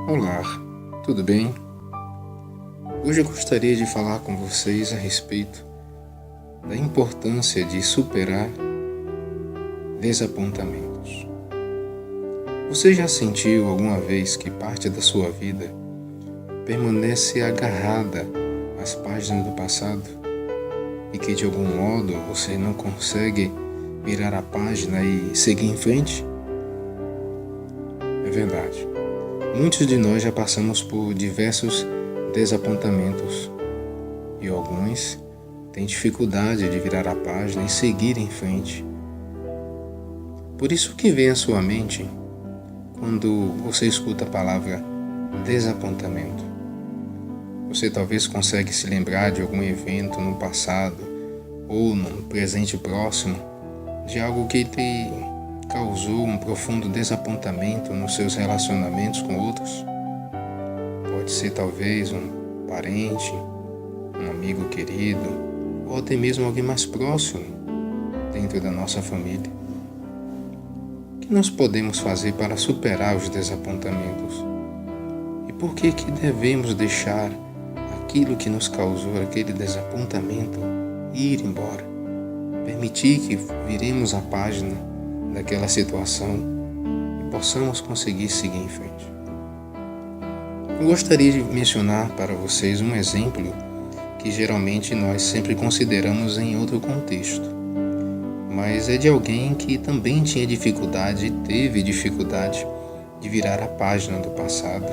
Olá, tudo bem? Hoje eu gostaria de falar com vocês a respeito da importância de superar desapontamentos. Você já sentiu alguma vez que parte da sua vida permanece agarrada às páginas do passado e que de algum modo você não consegue virar a página e seguir em frente? É verdade. Muitos de nós já passamos por diversos desapontamentos e alguns têm dificuldade de virar a página e seguir em frente. Por isso que vem à sua mente quando você escuta a palavra desapontamento. Você talvez consegue se lembrar de algum evento no passado ou no presente próximo de algo que te causou um profundo desapontamento nos seus relacionamentos com outros? Pode ser talvez um parente, um amigo querido, ou até mesmo alguém mais próximo dentro da nossa família. O que nós podemos fazer para superar os desapontamentos? E por que devemos deixar aquilo que nos causou aquele desapontamento ir embora? Permitir que viremos a página daquela situação e possamos conseguir seguir em frente. Eu gostaria de mencionar para vocês um exemplo que geralmente nós sempre consideramos em outro contexto, mas é de alguém que também tinha dificuldade e teve dificuldade de virar a página do passado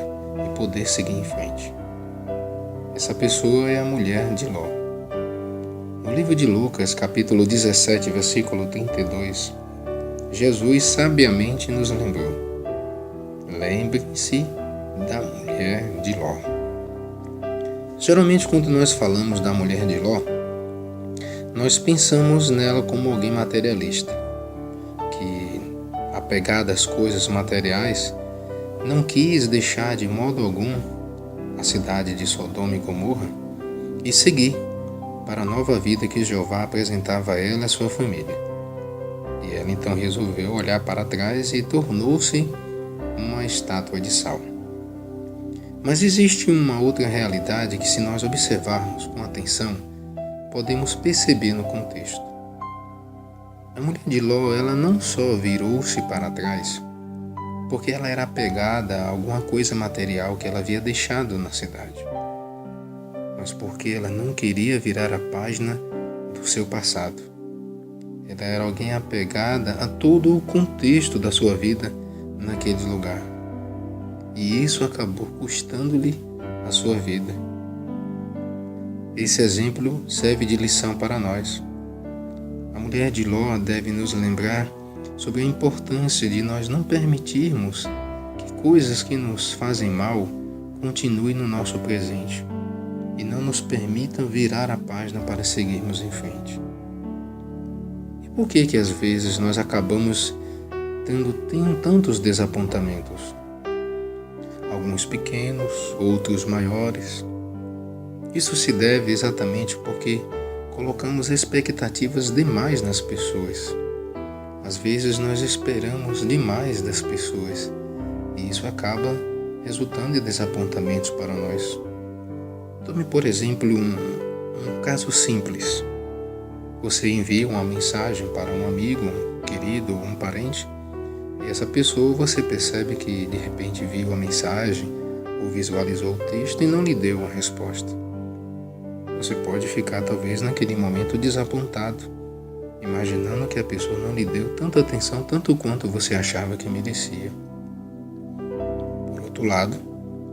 e poder seguir em frente. Essa pessoa é a mulher de Ló. No livro de Lucas, capítulo 17, versículo 32, Jesus sabiamente nos lembrou: lembre-se da mulher de Ló. Geralmente, quando nós falamos da mulher de Ló, nós pensamos nela como alguém materialista, que, apegada às coisas materiais, não quis deixar de modo algum a cidade de Sodoma e Gomorra e seguir para a nova vida que Jeová apresentava a ela e a sua família. E ela então resolveu olhar para trás e tornou-se uma estátua de sal. Mas existe uma outra realidade que, se nós observarmos com atenção, podemos perceber no contexto. A mulher de Ló, ela não só virou-se para trás, porque ela era apegada a alguma coisa material que ela havia deixado na cidade, mas porque ela não queria virar a página do seu passado. Ela era alguém apegada a todo o contexto da sua vida naquele lugar. E isso acabou custando-lhe a sua vida. Esse exemplo serve de lição para nós. A mulher de Ló deve nos lembrar sobre a importância de nós não permitirmos que coisas que nos fazem mal continuem no nosso presente e não nos permitam virar a página para seguirmos em frente. Por que às vezes nós acabamos tendo tantos desapontamentos? Alguns pequenos, outros maiores. Isso se deve exatamente porque colocamos expectativas demais nas pessoas. Às vezes nós esperamos demais das pessoas e isso acaba resultando em desapontamentos para nós. Tome, por exemplo, um caso simples. Você envia uma mensagem para um amigo, um querido ou um parente, e essa pessoa você percebe que de repente viu a mensagem ou visualizou o texto e não lhe deu uma resposta. Você pode ficar talvez naquele momento desapontado, imaginando que a pessoa não lhe deu tanta atenção tanto quanto você achava que merecia. Por outro lado,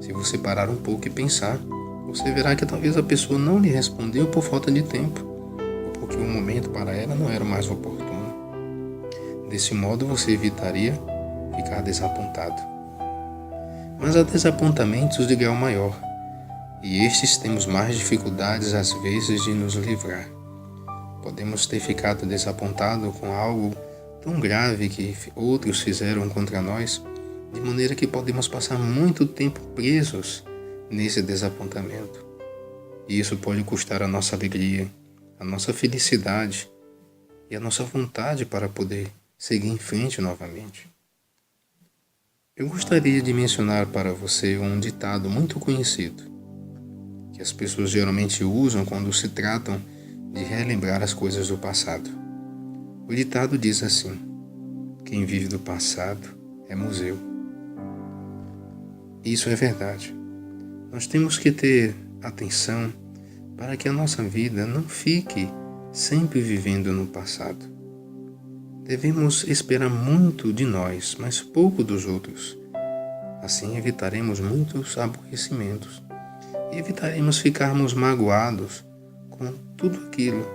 se você parar um pouco e pensar, você verá que talvez a pessoa não lhe respondeu por falta de tempo, porque o momento para ela não era o mais oportuno. Desse modo você evitaria ficar desapontado. Mas há desapontamentos de grau maior, e estes temos mais dificuldades às vezes de nos livrar. Podemos ter ficado desapontado com algo tão grave que outros fizeram contra nós, de maneira que podemos passar muito tempo presos nesse desapontamento. E isso pode custar a nossa alegria, a nossa felicidade e a nossa vontade para poder seguir em frente novamente. Eu gostaria de mencionar para você um ditado muito conhecido, que as pessoas geralmente usam quando se tratam de relembrar as coisas do passado. O ditado diz assim: quem vive do passado é museu. Isso é verdade. Nós temos que ter atenção para que a nossa vida não fique sempre vivendo no passado. Devemos esperar muito de nós, mas pouco dos outros. Assim evitaremos muitos aborrecimentos e evitaremos ficarmos magoados com tudo aquilo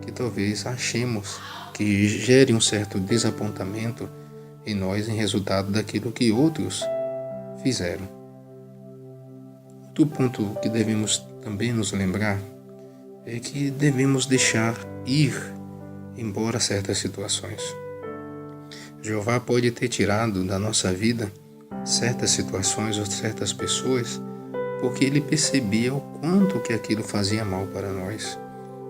que talvez achemos que gere um certo desapontamento em nós em resultado daquilo que outros fizeram. Outro ponto que devemos também nos lembrar é que devemos deixar ir embora certas situações. Jeová pode ter tirado da nossa vida certas situações ou certas pessoas porque ele percebia o quanto que aquilo fazia mal para nós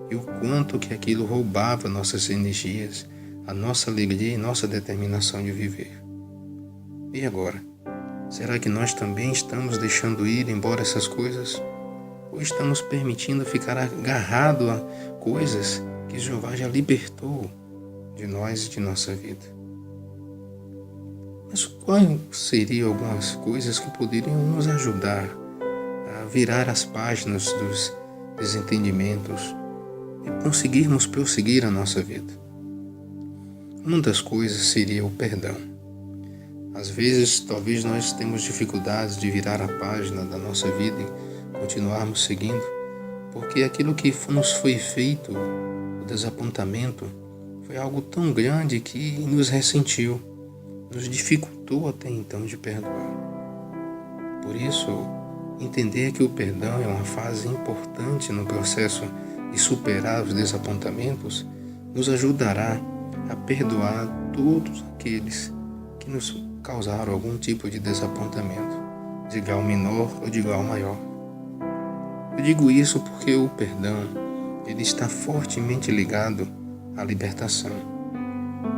e o quanto que aquilo roubava nossas energias, a nossa alegria e nossa determinação de viver. E agora? Será que nós também estamos deixando ir embora essas coisas? Ou estamos permitindo ficar agarrado a coisas que Jeová já libertou de nós e de nossa vida? Mas quais seriam algumas coisas que poderiam nos ajudar a virar as páginas dos desentendimentos e conseguirmos prosseguir a nossa vida? Uma das coisas seria o perdão. Às vezes, talvez nós temos dificuldades de virar a página da nossa vida e continuarmos seguindo, porque aquilo que nos foi feito, o desapontamento, foi algo tão grande que nos ressentiu, nos dificultou até então de perdoar. Por isso, entender que o perdão é uma fase importante no processo de superar os desapontamentos nos ajudará a perdoar todos aqueles que nos causaram algum tipo de desapontamento, de grau menor ou de grau maior. Eu digo isso porque o perdão, ele está fortemente ligado à libertação.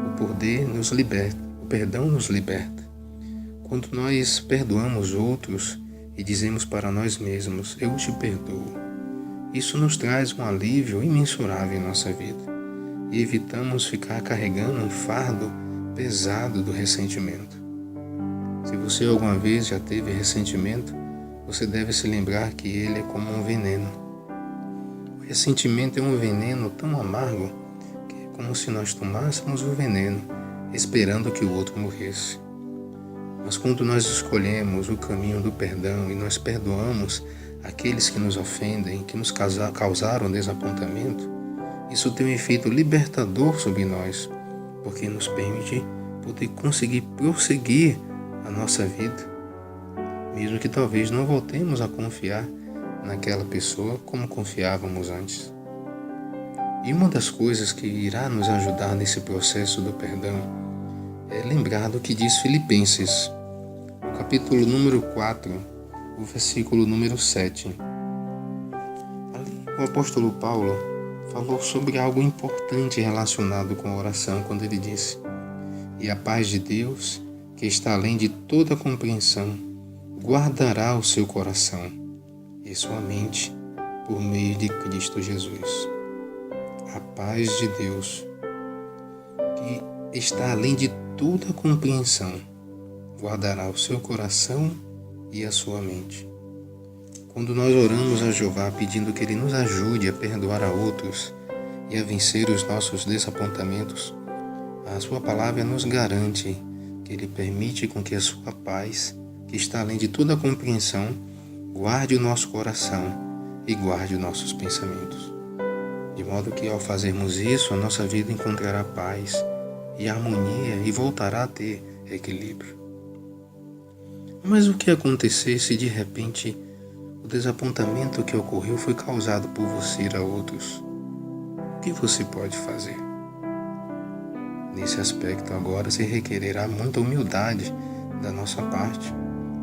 O poder nos liberta, o perdão nos liberta. Quando nós perdoamos outros e dizemos para nós mesmos, eu te perdoo, isso nos traz um alívio imensurável em nossa vida e evitamos ficar carregando um fardo pesado do ressentimento. Se você alguma vez já teve ressentimento, você deve se lembrar que ele é como um veneno. O ressentimento é um veneno tão amargo que é como se nós tomássemos o veneno esperando que o outro morresse. Mas quando nós escolhemos o caminho do perdão e nós perdoamos aqueles que nos ofendem, que nos causaram desapontamento, isso tem um efeito libertador sobre nós, porque nos permite poder conseguir prosseguir a nossa vida, mesmo que talvez não voltemos a confiar naquela pessoa como confiávamos antes. E uma das coisas que irá nos ajudar nesse processo do perdão é lembrar do que diz Filipenses, no capítulo número 4, o versículo número 7. Ali o apóstolo Paulo falou sobre algo importante relacionado com a oração quando ele disse: e a paz de Deus, que está além de toda compreensão, guardará o seu coração e sua mente por meio de Cristo Jesus. A paz de Deus, que está além de toda compreensão, guardará o seu coração e a sua mente. Quando nós oramos a Jeová pedindo que Ele nos ajude a perdoar a outros e a vencer os nossos desapontamentos, a sua palavra nos garante que Ele permite com que a sua paz, que está além de toda compreensão, guarde o nosso coração e guarde os nossos pensamentos. De modo que ao fazermos isso, a nossa vida encontrará paz e harmonia e voltará a ter equilíbrio. Mas o que acontecer se de repente o desapontamento que ocorreu foi causado por você a outros? O que você pode fazer? Nesse aspecto agora se requererá muita humildade da nossa parte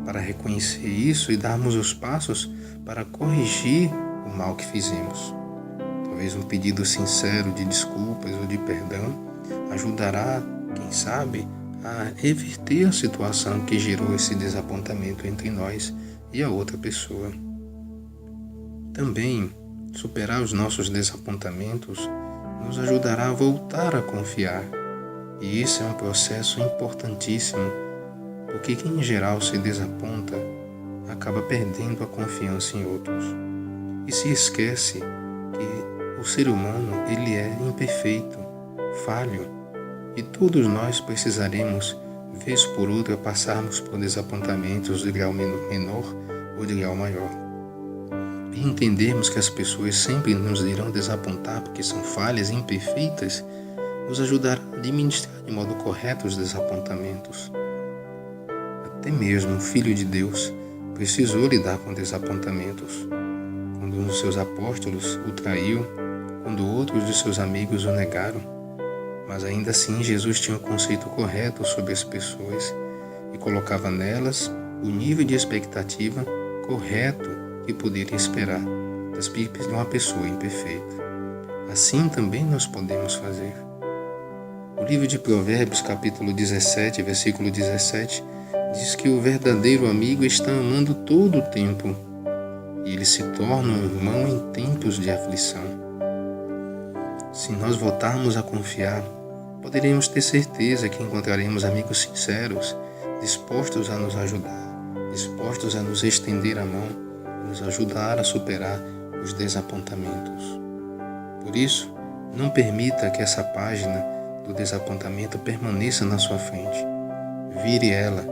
para reconhecer isso e darmos os passos para corrigir o mal que fizemos. Talvez um pedido sincero de desculpas ou de perdão ajudará, quem sabe, a reverter a situação que gerou esse desapontamento entre nós e a outra pessoa. Também, superar os nossos desapontamentos nos ajudará a voltar a confiar. E esse é um processo importantíssimo, porque quem em geral se desaponta acaba perdendo a confiança em outros. E se esquece que o ser humano ele é imperfeito, falho, e todos nós precisaremos, vez por outra, passarmos por desapontamentos de grau menor ou de grau maior. E entendermos que as pessoas sempre nos irão desapontar porque são falhas e imperfeitas, nos ajudará a administrar de modo correto os desapontamentos. Até mesmo o Filho de Deus precisou lidar com desapontamentos. Quando um dos seus apóstolos o traiu, quando outros de seus amigos o negaram. Mas ainda assim Jesus tinha um conceito correto sobre as pessoas e colocava nelas o nível de expectativa correto que poderia esperar de uma pessoa imperfeita. Assim também nós podemos fazer. O livro de Provérbios, capítulo 17, versículo 17, diz que o verdadeiro amigo está amando todo o tempo e ele se torna um irmão em tempos de aflição. Se nós voltarmos a confiar, poderemos ter certeza que encontraremos amigos sinceros, dispostos a nos ajudar, dispostos a nos estender a mão e nos ajudar a superar os desapontamentos. Por isso, não permita que essa página do desapontamento permaneça na sua frente. Vire ela,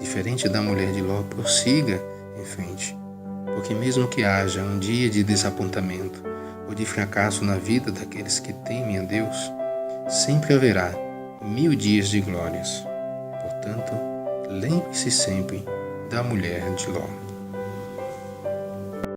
diferente da mulher de Ló, prossiga em frente. Porque mesmo que haja um dia de desapontamento ou de fracasso na vida daqueles que temem a Deus, sempre haverá 1000 dias de glórias. Portanto, lembre-se sempre da mulher de Ló.